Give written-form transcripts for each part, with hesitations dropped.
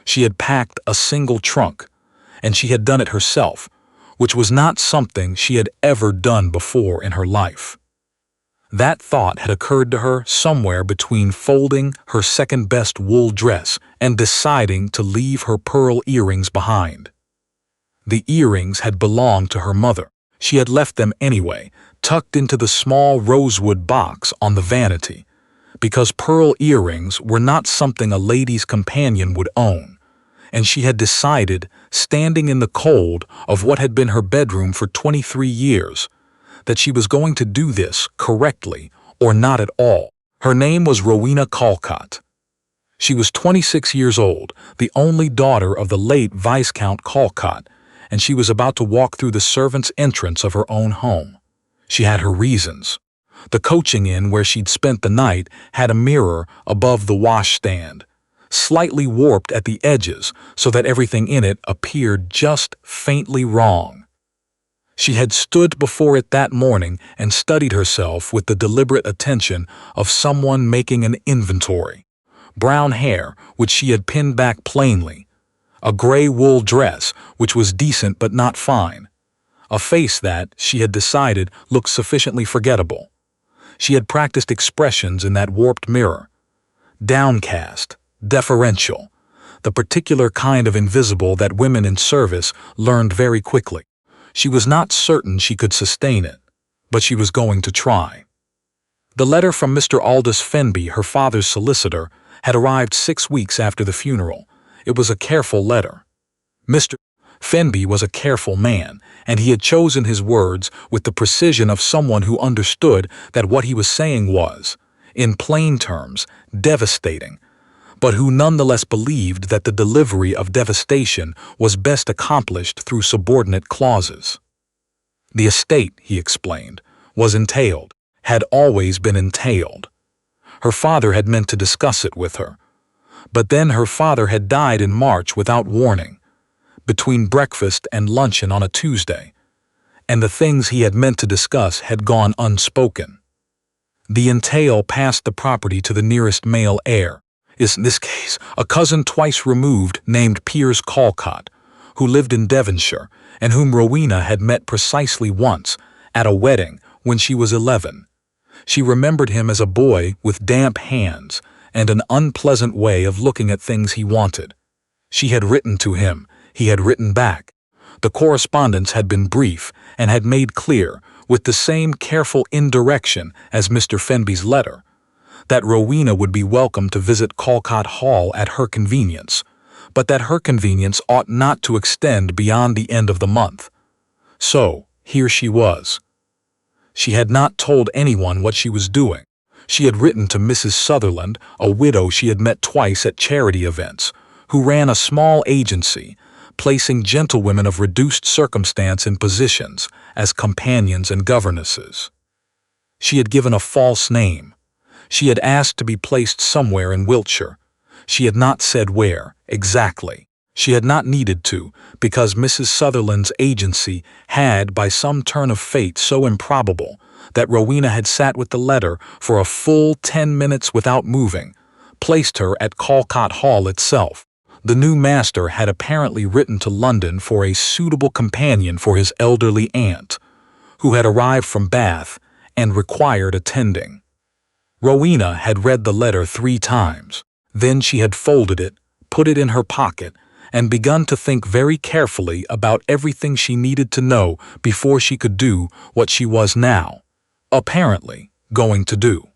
She had packed a single trunk, and she had done it herself, which was not something she had ever done before in her life. That thought had occurred to her somewhere between folding her second-best wool dress and deciding to leave her pearl earrings behind. The earrings had belonged to her mother. She had left them anyway, tucked into the small rosewood box on the vanity, because pearl earrings were not something a lady's companion would own, and she had decided, standing in the cold of what had been her bedroom for 23 years, that she was going to do this correctly or not at all. Her name was Rowena Calcott. She was 26 years old, the only daughter of the late Viscount Calcott, and she was about to walk through the servants' entrance of her own home. She had her reasons. The coaching inn where she'd spent the night had a mirror above the washstand, slightly warped at the edges so that everything in it appeared just faintly wrong. She had stood before it that morning and studied herself with the deliberate attention of someone making an inventory. Brown hair, which she had pinned back plainly. A gray wool dress, which was decent but not fine. A face that, she had decided, looked sufficiently forgettable. She had practiced expressions in that warped mirror. Downcast, deferential, the particular kind of invisible that women in service learned very quickly. She was not certain she could sustain it, but she was going to try. The letter from Mr. Aldous Fenby, her father's solicitor, had arrived 6 weeks after the funeral. It was a careful letter. Mr. Fenby was a careful man, and he had chosen his words with the precision of someone who understood that what he was saying was, in plain terms, devastating, but who nonetheless believed that the delivery of devastation was best accomplished through subordinate clauses. The estate, he explained, was entailed, had always been entailed. Her father had meant to discuss it with her. But then her father had died in March without warning, between breakfast and luncheon on a Tuesday, and the things he had meant to discuss had gone unspoken. The entail passed the property to the nearest male heir, in this case a cousin twice removed named Piers Calcott, who lived in Devonshire and whom Rowena had met precisely once, at a wedding when she was 11. She remembered him as a boy with damp hands and an unpleasant way of looking at things he wanted. She had written to him, he had written back. The correspondence had been brief and had made clear, with the same careful indirection as Mr. Fenby's letter, that Rowena would be welcome to visit Calcott Hall at her convenience, but that her convenience ought not to extend beyond the end of the month. So, here she was. She had not told anyone what she was doing. She had written to Mrs. Sutherland, a widow she had met twice at charity events, who ran a small agency, placing gentlewomen of reduced circumstance in positions as companions and governesses. She had given a false name. She had asked to be placed somewhere in Wiltshire. She had not said where, exactly. She had not needed to, because Mrs. Sutherland's agency had, by some turn of fate so improbable, that Rowena had sat with the letter for a full 10 minutes without moving, placed her at Calcott Hall itself. The new master had apparently written to London for a suitable companion for his elderly aunt, who had arrived from Bath and required attending. Rowena had read the letter 3 times. Then she had folded it, put it in her pocket, and begun to think very carefully about everything she needed to know before she could do what she was now, apparently, going to do.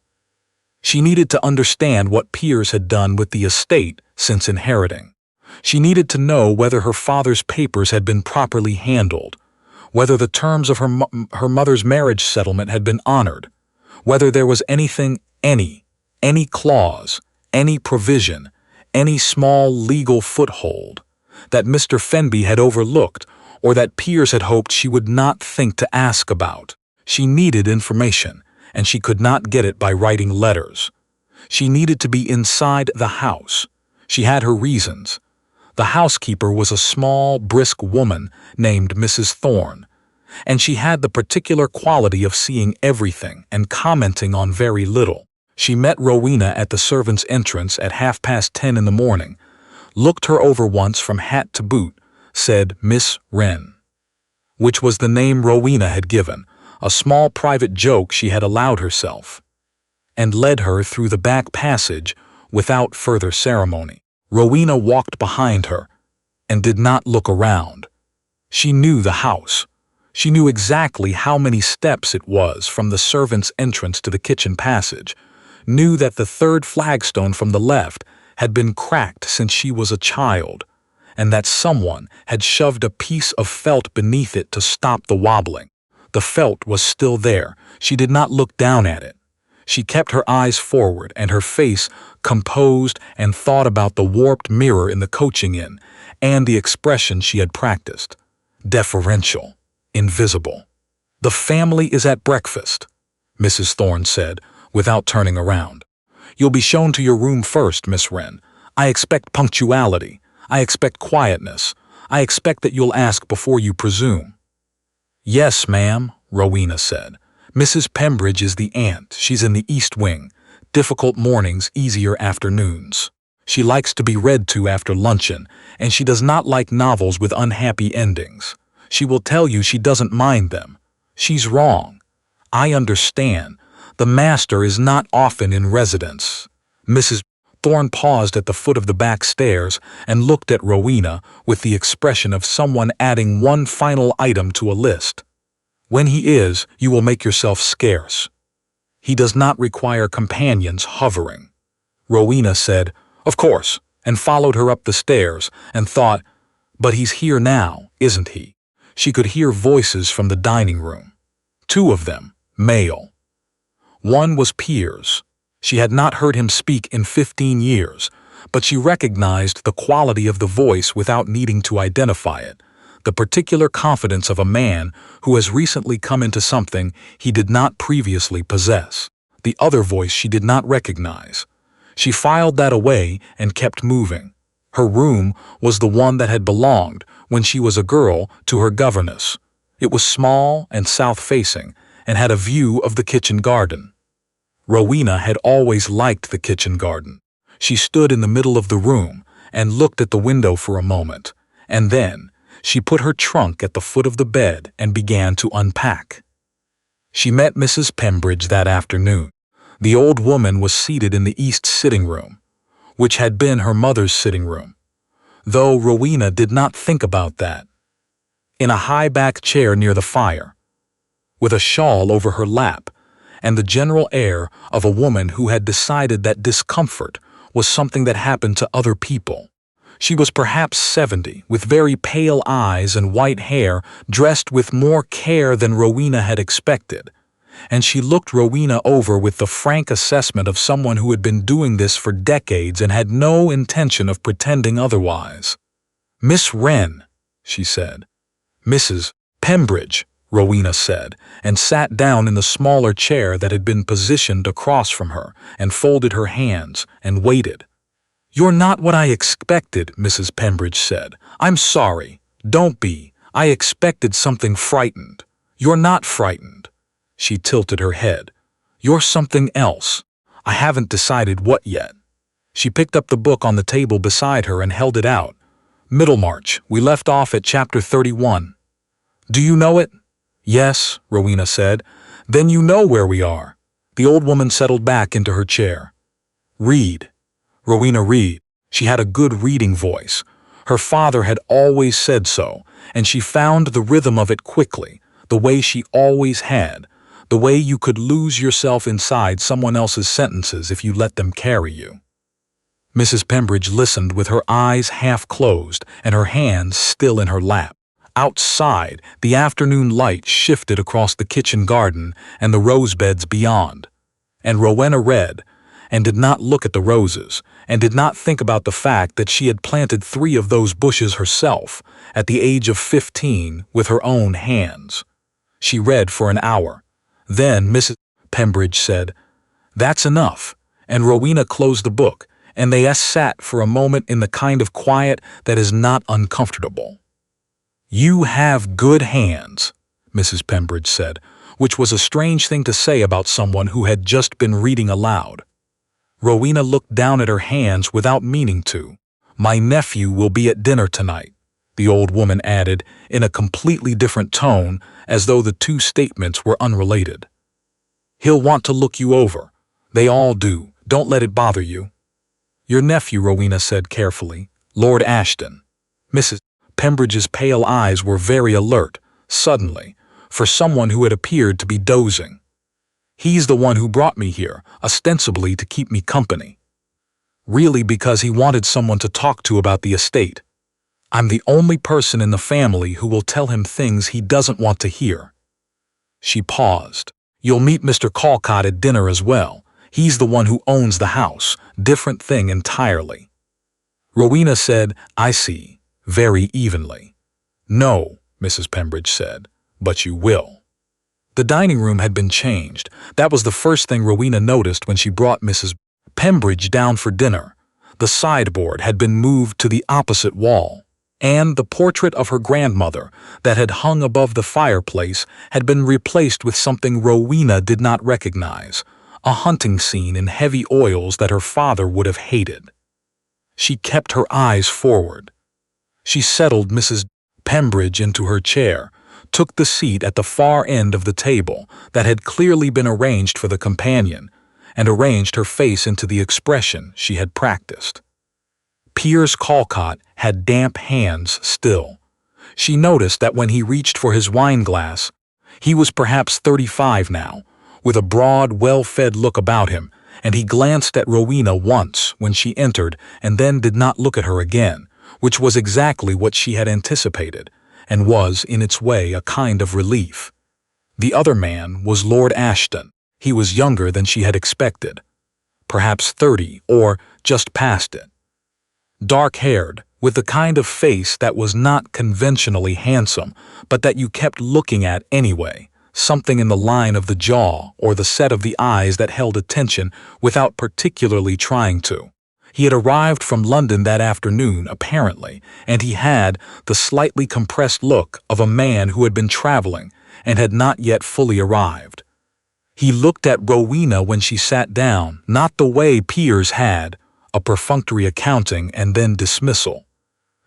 She needed to understand what Piers had done with the estate since inheriting. She needed to know whether her father's papers had been properly handled, whether the terms of her mother's marriage settlement had been honored, whether there was anything, any clause, any provision, any small legal foothold that Mr. Fenby had overlooked or that Piers had hoped she would not think to ask about. She needed information, and she could not get it by writing letters. She needed to be inside the house. She had her reasons. The housekeeper was a small, brisk woman named Mrs. Thorne, and she had the particular quality of seeing everything and commenting on very little. She met Rowena at the servants' entrance at 10:30 in the morning, looked her over once from hat to boot, said Miss Wren, which was the name Rowena had given, a small private joke she had allowed herself, and led her through the back passage without further ceremony. Rowena walked behind her and did not look around. She knew the house. She knew exactly how many steps it was from the servant's entrance to the kitchen passage, knew that the third flagstone from the left had been cracked since she was a child, and that someone had shoved a piece of felt beneath it to stop the wobbling. The felt was still there. She did not look down at it. She kept her eyes forward and her face composed and thought about the warped mirror in the coaching inn and the expression she had practiced. Deferential. Invisible. "The family is at breakfast," Mrs. Thorne said, without turning around. "You'll be shown to your room first, Miss Wren. I expect punctuality. I expect quietness. I expect that you'll ask before you presume." "Yes, ma'am," Rowena said. "Mrs. Pembridge is the aunt. She's in the East Wing. Difficult mornings, easier afternoons. She likes to be read to after luncheon, and she does not like novels with unhappy endings. She will tell you she doesn't mind them. She's wrong. I understand. The master is not often in residence." Mrs. Thorne paused at the foot of the back stairs and looked at Rowena with the expression of someone adding one final item to a list. "When he is, you will make yourself scarce. He does not require companions hovering." Rowena said, "Of course," and followed her up the stairs and thought, "But he's here now, isn't he?" She could hear voices from the dining room. 2 of them, male. One was Piers. She had not heard him speak in 15 years, but she recognized the quality of the voice without needing to identify it, the particular confidence of a man who has recently come into something he did not previously possess. The other voice she did not recognize. She filed that away and kept moving. Her room was the one that had belonged, when she was a girl, to her governess. It was small and south-facing, and had a view of the kitchen garden. Rowena had always liked the kitchen garden. She stood in the middle of the room and looked at the window for a moment, and then she put her trunk at the foot of the bed and began to unpack. She met Mrs. Pembridge that afternoon. The old woman was seated in the east sitting room, which had been her mother's sitting room, though Rowena did not think about that. In a high-back chair near the fire, with a shawl over her lap, and the general air of a woman who had decided that discomfort was something that happened to other people. She was perhaps 70, with very pale eyes and white hair, dressed with more care than Rowena had expected, and she looked Rowena over with the frank assessment of someone who had been doing this for decades and had no intention of pretending otherwise. "Miss Wren," she said. "Mrs. Pembridge," Rowena said, and sat down in the smaller chair that had been positioned across from her, and folded her hands, and waited. "You're not what I expected," Mrs. Pembridge said. "I'm sorry. Don't be. I expected something frightened. You're not frightened." She tilted her head. "You're something else. I haven't decided what yet." She picked up the book on the table beside her and held it out. "Middlemarch. We left off at chapter 31. Do you know it?" "Yes," Rowena said. "Then you know where we are." The old woman settled back into her chair. "Read." Rowena read. She had a good reading voice. Her father had always said so, and she found the rhythm of it quickly, the way she always had, the way you could lose yourself inside someone else's sentences if you let them carry you. Mrs. Pembridge listened with her eyes half closed and her hands still in her lap. Outside, the afternoon light shifted across the kitchen garden and the rose beds beyond. And Rowena read, and did not look at the roses, and did not think about the fact that she had planted 3 of those bushes herself, at the age of 15, with her own hands. She read for an hour. Then Mrs. Pembridge said, "That's enough," and Rowena closed the book, and they sat for a moment in the kind of quiet that is not uncomfortable. "You have good hands," Mrs. Pembridge said, which was a strange thing to say about someone who had just been reading aloud. Rowena looked down at her hands without meaning to. "My nephew will be at dinner tonight," the old woman added in a completely different tone, as though the two statements were unrelated. "He'll want to look you over. They all do. Don't let it bother you." "Your nephew," Rowena said carefully. "Lord Ashton." Mrs. Pembridge's pale eyes were very alert, suddenly, for someone who had appeared to be dozing. "He's the one who brought me here, ostensibly to keep me company. Really because he wanted someone to talk to about the estate. I'm the only person in the family who will tell him things he doesn't want to hear." She paused. "You'll meet Mr. Calcott at dinner as well. He's the one who owns the house. Different thing entirely." Rowena said, "I see," very evenly. "No," Mrs. Pembridge said, "but you will." The dining room had been changed. That was the first thing Rowena noticed when she brought Mrs. Pembridge down for dinner. The sideboard had been moved to the opposite wall, and the portrait of her grandmother that had hung above the fireplace had been replaced with something Rowena did not recognize, a hunting scene in heavy oils that her father would have hated. She kept her eyes forward. She settled Mrs. Pembridge into her chair, took the seat at the far end of the table that had clearly been arranged for the companion, and arranged her face into the expression she had practiced. Piers Calcott had damp hands still. She noticed that when he reached for his wineglass, he was perhaps 35 now, with a broad, well-fed look about him, and he glanced at Rowena once when she entered and then did not look at her again, which was exactly what she had anticipated, and was, in its way, a kind of relief. The other man was Lord Ashton. He was younger than she had expected, perhaps 30 or just past it. Dark-haired, with the kind of face that was not conventionally handsome, but that you kept looking at anyway, something in the line of the jaw or the set of the eyes that held attention without particularly trying to. He had arrived from London that afternoon, apparently, and he had the slightly compressed look of a man who had been traveling and had not yet fully arrived. He looked at Rowena when she sat down, not the way Piers had, a perfunctory accounting and then dismissal.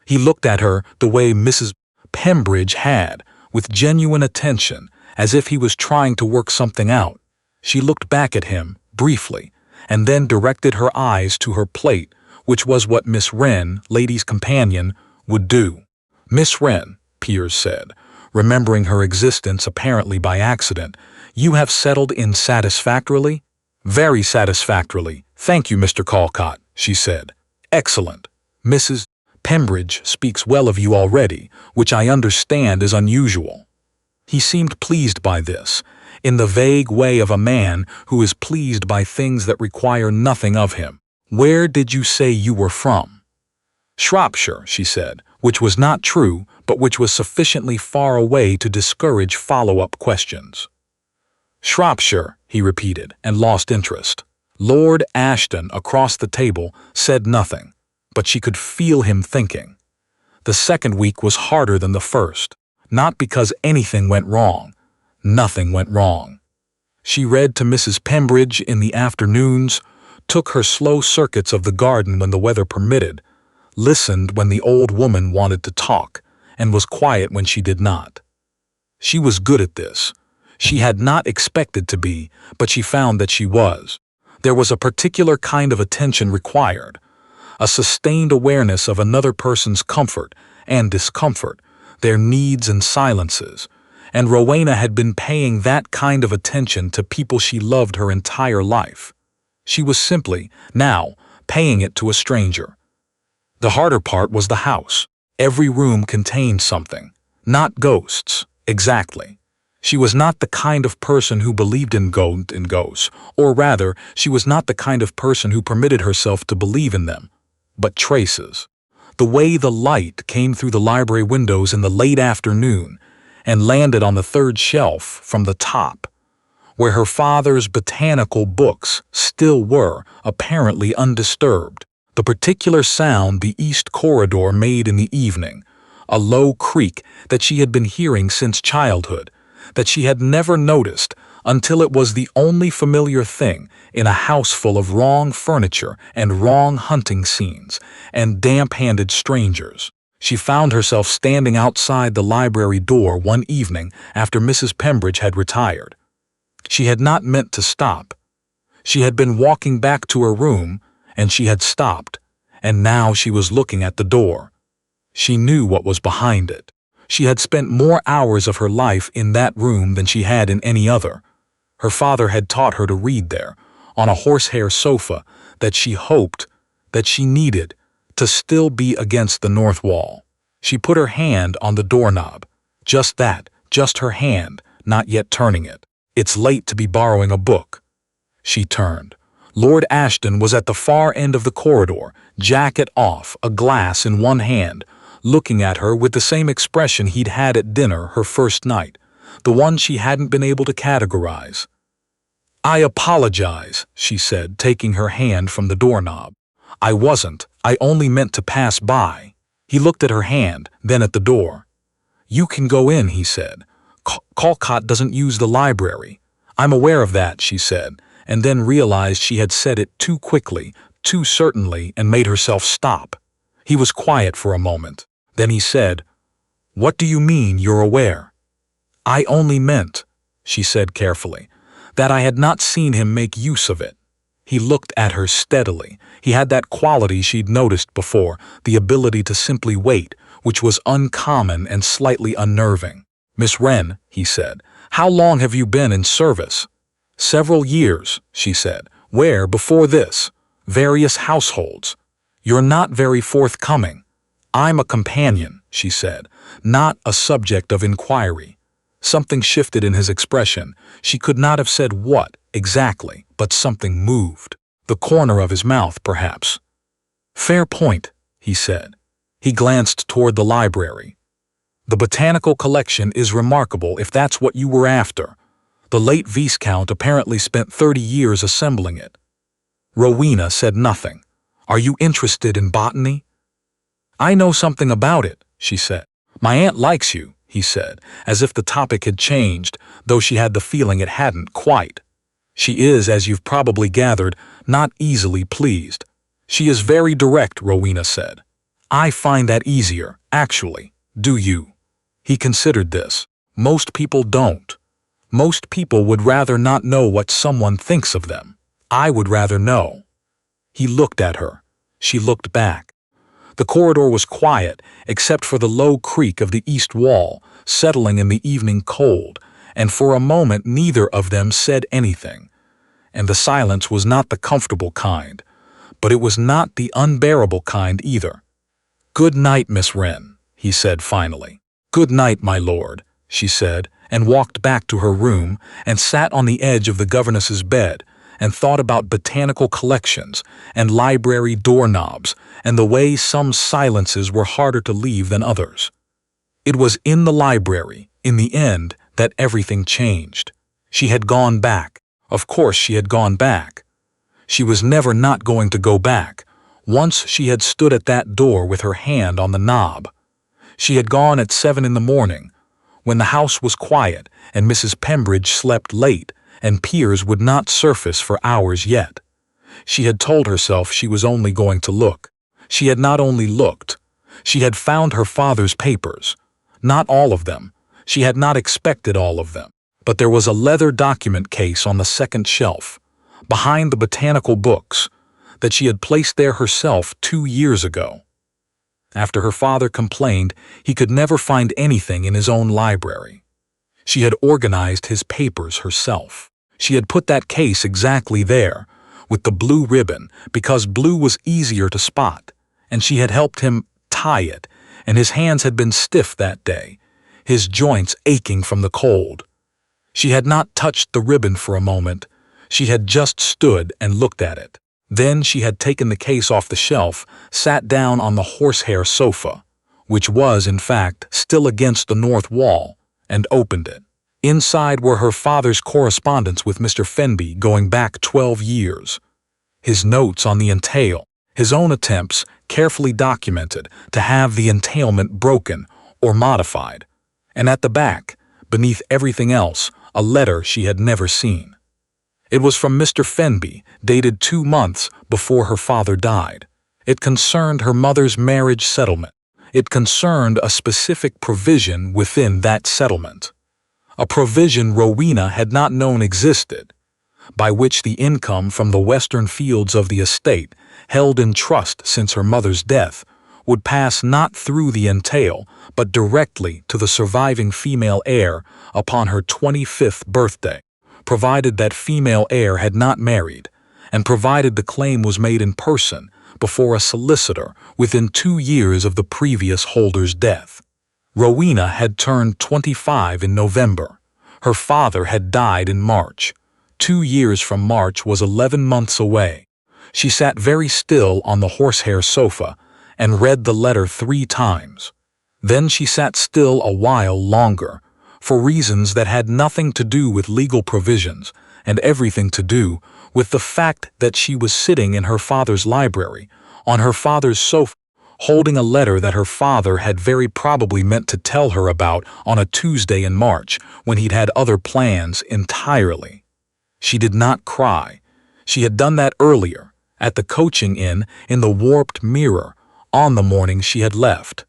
He looked at her the way Mrs. Pembridge had, with genuine attention, as if he was trying to work something out. She looked back at him, briefly, and then directed her eyes to her plate, which was what Miss Wren, lady's companion, would do. "Miss Wren," Piers said, remembering her existence apparently by accident, "you have settled in satisfactorily?" "Very satisfactorily. Thank you, Mr. Calcott," she said. "Excellent. Mrs. Pembridge speaks well of you already, which I understand is unusual." He seemed pleased by this, in the vague way of a man who is pleased by things that require nothing of him. "Where did you say you were from?" "Shropshire," she said, which was not true, but which was sufficiently far away to discourage follow-up questions. "Shropshire," he repeated, and lost interest. Lord Ashton, across the table, said nothing, but she could feel him thinking. The second week was harder than the first, not because anything went wrong. Nothing went wrong. She read to Mrs. Pembridge in the afternoons, took her slow circuits of the garden when the weather permitted, listened when the old woman wanted to talk, and was quiet when she did not. She was good at this. She had not expected to be, but she found that she was. There was a particular kind of attention required, a sustained awareness of another person's comfort and discomfort, their needs and silences, and Rowena had been paying that kind of attention to people she loved her entire life. She was simply, now, paying it to a stranger. The harder part was the house. Every room contained something. Not ghosts, exactly. She was not the kind of person who believed in ghosts, or rather, she was not the kind of person who permitted herself to believe in them, but traces. The way the light came through the library windows in the late afternoon and landed on the third shelf from the top, where her father's botanical books still were, apparently undisturbed. The particular sound the east corridor made in the evening, a low creak that she had been hearing since childhood, that she had never noticed until it was the only familiar thing in a house full of wrong furniture and wrong hunting scenes and damp-handed strangers. She found herself standing outside the library door one evening after Mrs. Pembridge had retired. She had not meant to stop. She had been walking back to her room, and she had stopped, and now she was looking at the door. She knew what was behind it. She had spent more hours of her life in that room than she had in any other. Her father had taught her to read there, on a horsehair sofa that she hoped, that she needed, to still be against the north wall. She put her hand on the doorknob. Just that, just her hand, not yet turning it. It's late to be borrowing a book. She turned. Lord Ashton was at the far end of the corridor, jacket off, a glass in one hand, looking at her with the same expression he'd had at dinner her first night, the one she hadn't been able to categorize. "I apologize," she said, taking her hand from the doorknob. "I wasn't. I only meant to pass by." He looked at her hand, then at the door. "You can go in," he said. "Calcott doesn't use the library." "I'm aware of that," she said, and then realized she had said it too quickly, too certainly, and made herself stop. He was quiet for a moment. Then he said, "What do you mean you're aware?" "I only meant," she said carefully, "that I had not seen him make use of it." He looked at her steadily. He had that quality she'd noticed before, the ability to simply wait, which was uncommon and slightly unnerving. "Miss Wren," he said, "how long have you been in service?" "Several years," she said. "Where before this?" "Various households." "You're not very forthcoming." "I'm a companion," she said, "not a subject of inquiry." Something shifted in his expression. She could not have said what, exactly, but something moved. The corner of his mouth, perhaps. "Fair point," he said. He glanced toward the library. "The botanical collection is remarkable if that's what you were after. The late viscount apparently spent 30 years assembling it." Rowena said nothing. "Are you interested in botany?" "I know something about it," she said. "My aunt likes you," he said, as if the topic had changed, though she had the feeling it hadn't quite. "She is, as you've probably gathered, not easily pleased." "She is very direct," Rowena said. "I find that easier, actually. Do you?" He considered this. Most people don't. Most people would rather not know what someone thinks of them. I would rather know. He looked at her. She looked back. The corridor was quiet, except for the low creak of the east wall, settling in the evening cold, and for a moment neither of them said anything. And the silence was not the comfortable kind, but it was not the unbearable kind either. "Good night, Miss Wren," he said finally. "Good night, my lord," she said, and walked back to her room and sat on the edge of the governess's bed and thought about botanical collections and library doorknobs and the way some silences were harder to leave than others. It was in the library, in the end, that everything changed. She had gone back. Of course she had gone back. She was never not going to go back. Once she had stood at that door with her hand on the knob. She had gone at 7 in the morning, when the house was quiet and Mrs. Pembridge slept late and Piers would not surface for hours yet. She had told herself she was only going to look. She had not only looked. She had found her father's papers. Not all of them. She had not expected all of them. But there was a leather document case on the second shelf, behind the botanical books, that she had placed there herself 2 years ago. After her father complained he could never find anything in his own library. She had organized his papers herself. She had put that case exactly there, with the blue ribbon, because blue was easier to spot, and she had helped him tie it, and his hands had been stiff that day, his joints aching from the cold. She had not touched the ribbon for a moment. She had just stood and looked at it. Then she had taken the case off the shelf, sat down on the horsehair sofa, which was, in fact, still against the north wall, and opened it. Inside were her father's correspondence with Mr. Fenby going back 12 years. His notes on the entail, his own attempts, carefully documented, to have the entailment broken or modified. And at the back, beneath everything else, a letter she had never seen. It was from Mr. Fenby, dated 2 months before her father died. It concerned her mother's marriage settlement. It concerned a specific provision within that settlement, a provision Rowena had not known existed, by which the income from the western fields of the estate, held in trust since her mother's death, would pass not through the entail, but directly to the surviving female heir upon her 25th birthday, provided that female heir had not married, and provided the claim was made in person before a solicitor within 2 years of the previous holder's death. Rowena had turned 25 in November. Her father had died in March. 2 years from March was 11 months away. She sat very still on the horsehair sofa and read the letter 3 times. Then she sat still a while longer, for reasons that had nothing to do with legal provisions and everything to do with the fact that she was sitting in her father's library, on her father's sofa, holding a letter that her father had very probably meant to tell her about on a Tuesday in March when he'd had other plans entirely. She did not cry. She had done that earlier, at the coaching inn in the Warped Mirror, on the morning she had left.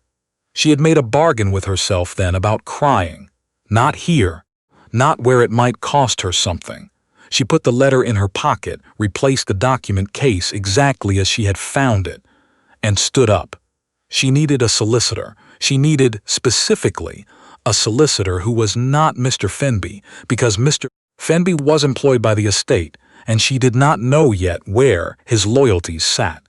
She had made a bargain with herself then about crying. Not here, not where it might cost her something. She put the letter in her pocket, replaced the document case exactly as she had found it, and stood up. She needed a solicitor. She needed, specifically, a solicitor who was not Mr. Fenby, because Mr. Fenby was employed by the estate, and she did not know yet where his loyalties sat.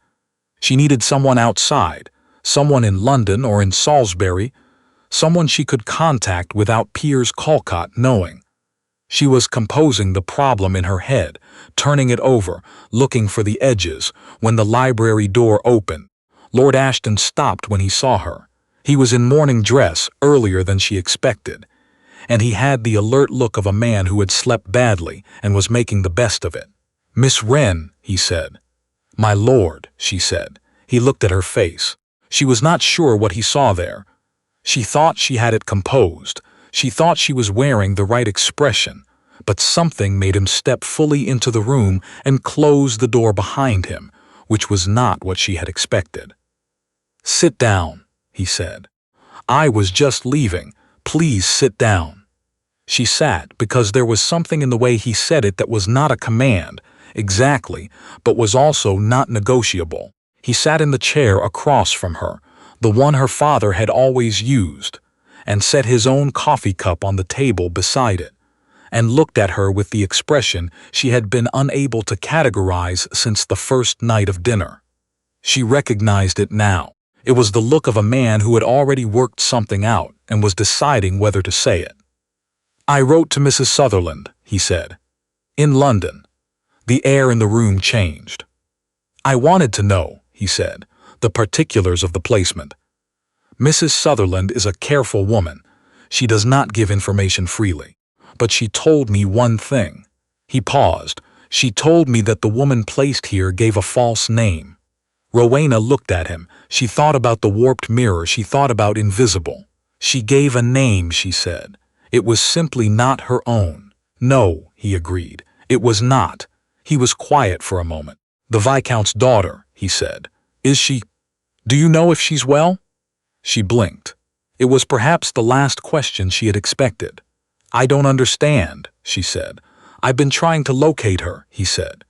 She needed someone outside, someone in London or in Salisbury, someone she could contact without Piers Calcott knowing. She was composing the problem in her head, turning it over, looking for the edges, when the library door opened. Lord Ashton stopped when he saw her. He was in morning dress earlier than she expected, and he had the alert look of a man who had slept badly and was making the best of it. "Miss Wren," he said. "My lord," she said. He looked at her face. She was not sure what he saw there. She thought she had it composed. She thought she was wearing the right expression, but something made him step fully into the room and close the door behind him, which was not what she had expected. "Sit down," he said. "I was just leaving. Please sit down." She sat because there was something in the way he said it that was not a command, exactly, but was also not negotiable. He sat in the chair across from her, the one her father had always used, and set his own coffee cup on the table beside it, and looked at her with the expression she had been unable to categorize since the first night of dinner. She recognized it now. It was the look of a man who had already worked something out and was deciding whether to say it. "I wrote to Mrs. Sutherland," he said. "In London." The air in the room changed. "I wanted to know," he said, "the particulars of the placement. Mrs. Sutherland is a careful woman. She does not give information freely. But she told me one thing." He paused. "She told me that the woman placed here gave a false name." Rowena looked at him. She thought about the warped mirror. She thought about invisible. "She gave a name," she said. "It was simply not her own." "No," he agreed. "It was not." He was quiet for a moment. "The Viscount's daughter," he said. "Is she? Do you know if she's well?" She blinked. It was perhaps the last question she had expected. "I don't understand," she said. "I've been trying to locate her," he said.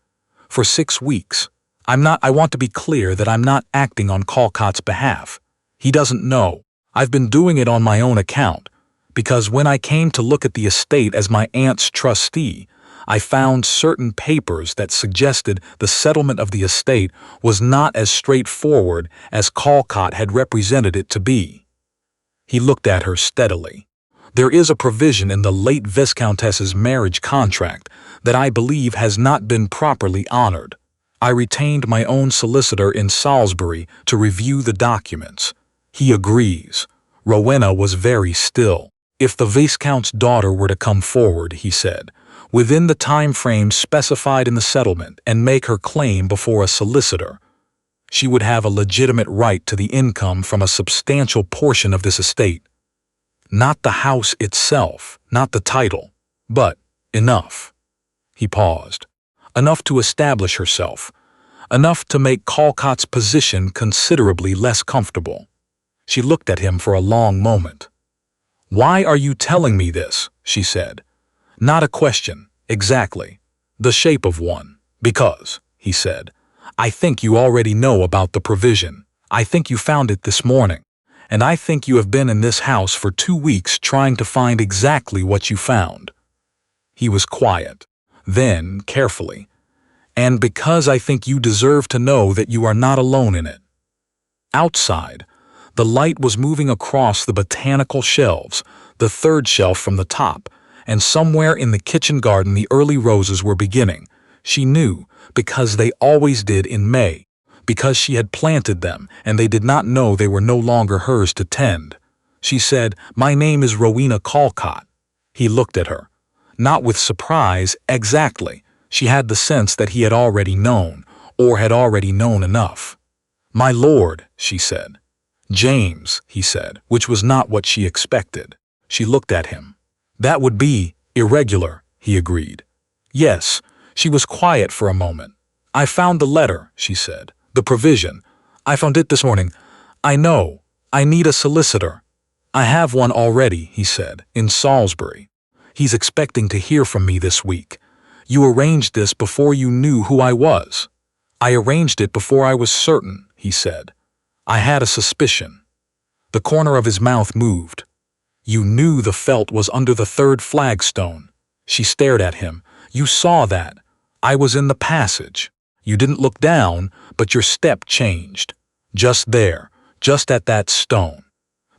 "For 6 weeks. I want to be clear that I'm not acting on Calcott's behalf. He doesn't know. I've been doing it on my own account, because when I came to look at the estate as my aunt's trustee, I found certain papers that suggested the settlement of the estate was not as straightforward as Calcott had represented it to be." He looked at her steadily. "There is a provision in the late Viscountess's marriage contract that I believe has not been properly honored. I retained my own solicitor in Salisbury to review the documents. He agrees." Rowena was very still. "If the Viscount's daughter were to come forward," he said, "within the time frame specified in the settlement and make her claim before a solicitor, she would have a legitimate right to the income from a substantial portion of this estate. Not the house itself, not the title, But enough. He paused. Enough to establish herself. Enough to make Callcott's position considerably less comfortable. She looked at him for a long moment. "Why are you telling me this?" she said. Not a question, exactly. The shape of one. "Because," he said, "I think you already know about the provision. I think you found it this morning. And I think you have been in this house for 2 weeks trying to find exactly what you found." He was quiet. Then, carefully, "And because I think you deserve to know that you are not alone in it." Outside, the light was moving across the botanical shelves, the third shelf from the top, and somewhere in the kitchen garden the early roses were beginning. She knew, because they always did in May, because she had planted them and they did not know they were no longer hers to tend. She said, "My name is Rowena Callcott." He looked at her. Not with surprise, exactly. She had the sense that he had already known, or had already known enough. "My lord," she said. "James," he said, which was not what she expected. She looked at him. "That would be irregular," he agreed. "Yes." She was quiet for a moment. "I found the letter," she said. "The provision. I found it this morning. I know. I need a solicitor." "I have one already," he said, "in Salisbury. He's expecting to hear from me this week. You arranged this before you knew who I was." "I arranged it before I was certain," he said. "I had a suspicion." The corner of his mouth moved. "You knew the felt was under the third flagstone." She stared at him. "You saw that. I was in the passage. You didn't look down, but your step changed. Just there, just at that stone.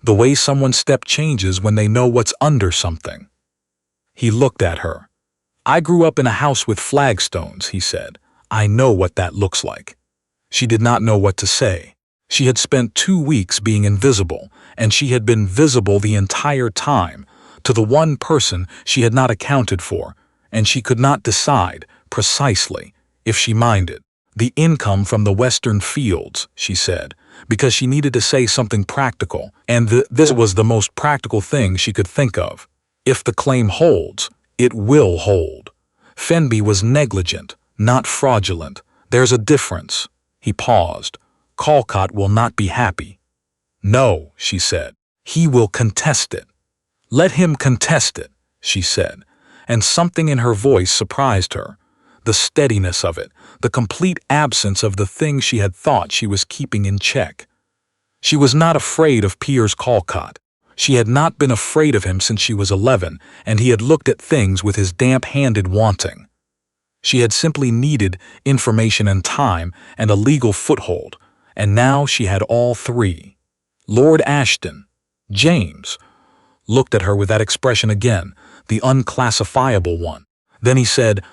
The way someone's step changes when they know what's under something." He looked at her. "I grew up in a house with flagstones," he said. "I know what that looks like." She did not know what to say. She had spent 2 weeks being invisible, and she had been visible the entire time, to the one person she had not accounted for, and she could not decide, precisely, if she minded. "The income from the western fields," she said, because she needed to say something practical, and this was the most practical thing she could think of. "If the claim holds, it will hold. Fenby was negligent, not fraudulent. There's a difference." He paused. "Callcott will not be happy." "No," she said. "He will contest it." "Let him contest it," she said, and something in her voice surprised her. The steadiness of it, the complete absence of the thing she had thought she was keeping in check. She was not afraid of Piers Callcott. She had not been afraid of him since she was 11, and he had looked at things with his damp-handed wanting. She had simply needed information and time and a legal foothold, and now she had all three. Lord Ashton, James, looked at her with that expression again, the unclassifiable one. Then he said,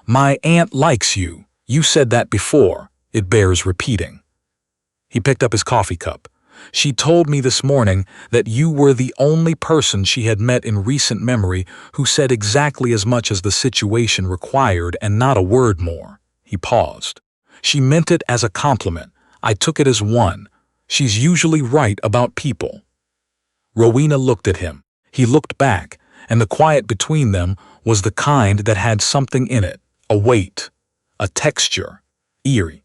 "My aunt likes you. You said that before. It bears repeating." He picked up his coffee cup. "She told me this morning that you were the only person she had met in recent memory who said exactly as much as the situation required and not a word more." He paused. "She meant it as a compliment. I took it as one. She's usually right about people." Rowena looked at him. He looked back, and the quiet between them was the kind that had something in it, a weight, a texture, eerie.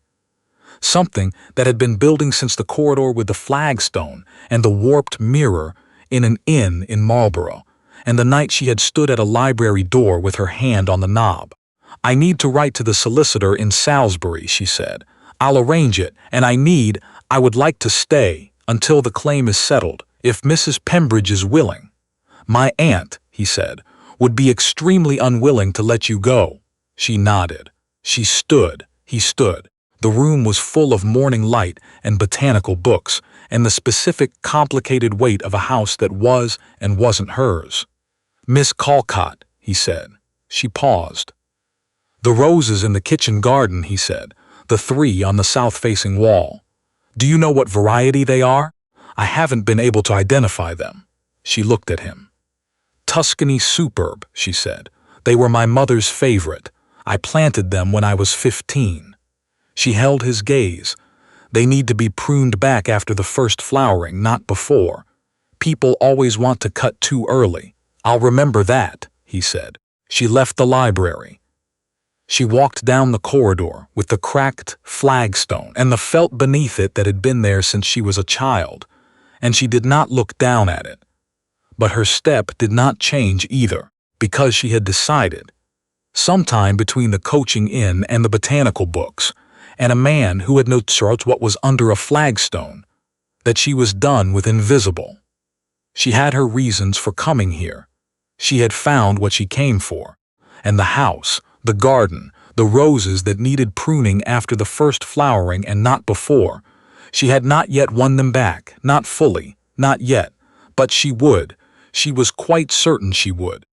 Something that had been building since the corridor with the flagstone and the warped mirror in an inn in Marlborough, and the night she had stood at a library door with her hand on the knob. "I need to write to the solicitor in Salisbury," she said. "I'll arrange it, and I would like to stay until the claim is settled, if Mrs. Pembridge is willing." "My aunt," he said, "would be extremely unwilling to let you go." She nodded. He stood. The room was full of morning light and botanical books, and the specific, complicated weight of a house that was and wasn't hers. "Miss Callcott," he said. She paused. "The roses in the kitchen garden," he said, "the 3 on the south-facing wall. Do you know what variety they are? I haven't been able to identify them." She looked at him. "Tuscany superb," she said. "They were my mother's favorite. I planted them when I was 15. She held his gaze. "They need to be pruned back after the first flowering, not before. People always want to cut too early." "I'll remember that," he said. She left the library. She walked down the corridor with the cracked flagstone and the felt beneath it that had been there since she was a child, and she did not look down at it. But her step did not change either, because she had decided, sometime between the coaching inn and the botanical books, and a man who had noticed what was under a flagstone, that she was done with invisible. She had her reasons for coming here. She had found what she came for, and the house, the garden, the roses that needed pruning after the first flowering and not before. She had not yet won them back, not fully, not yet, but she would. She was quite certain she would.